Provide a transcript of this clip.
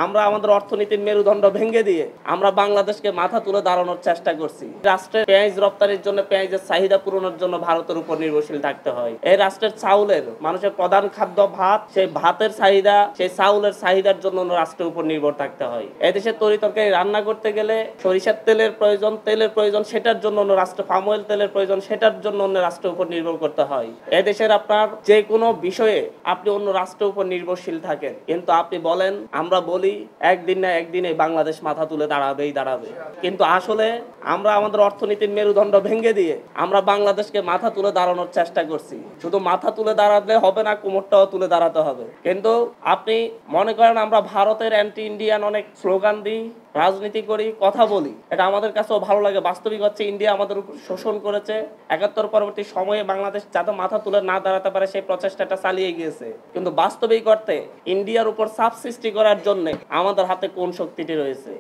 আমরা আমাদের অর্থনীতির মেরুদণ্ড ভেঙে দিয়ে আমরা বাংলাদেশকে মাথা তুলে দাঁড়ানোর চেষ্টা করছি। রাষ্ট্রের পেঁয়াজ রপ্তানির জন্য পেঁয়াজের চাহিদা পূরণের জন্য ভারতের উপর নির্ভরশীল থাকতে হয়। এই রাষ্ট্রের চাউলের মানুষের প্রধান খাদ্য ভাত, সেই ভাতের চাহিদা, সেই চাউলের চাহিদার জন্য রাষ্ট্রের উপর নির্ভর থাকতে হয়। এদেশের তরি তরকারি রান্না করতে গেলে সরিষার তেলের প্রয়োজন, সেটার জন্য অন্য রাষ্ট্র পাম অয়েল তেলের প্রয়োজন, সেটার জন্য অন্য রাষ্ট্রের উপর নির্ভর করতে হয়। এদেশের আপনার যে কোনো বিষয়ে আপনি অন্য রাষ্ট্রের উপর নির্ভরশীল থাকেন, কিন্তু আপনি বলেন, আমরা বলি একদিন না একদিনে বাংলাদেশ মাথা তুলে দাঁড়াবে, কিন্তু আসলে আমরা আমাদের অর্থনীতির মেরুদণ্ড ভেঙে দিয়ে আমরা বাংলাদেশকে মাথা তুলে দাঁড়ানোর চেষ্টা করছি। শুধু মাথা তুলে দাঁড়ালে হবে না, কোমরটাও তুলে দাঁড়াতে হবে। কিন্তু আপনি মনে করেন আমরা ভারতের অ্যান্টি ইন্ডিয়ান অনেক স্লোগান দিই, রাজনীতি করি, কথা বলি, এটা আমাদের কাছেও ভালো লাগে। বাস্তবিক হচ্ছে ইন্ডিয়া আমাদের উপর শোষণ করেছে। ৭১ পরবর্তী সময়ে বাংলাদেশ যাতে মাথা তুলে না দাঁড়াতে পারে সেই প্রচেষ্টাটা চালিয়ে গিয়েছে, কিন্তু বাস্তবিক অর্থে ইন্ডিয়ার উপর চাপ সৃষ্টি করার জন্য আমাদের হাতে কোন শক্তিটি রয়েছে?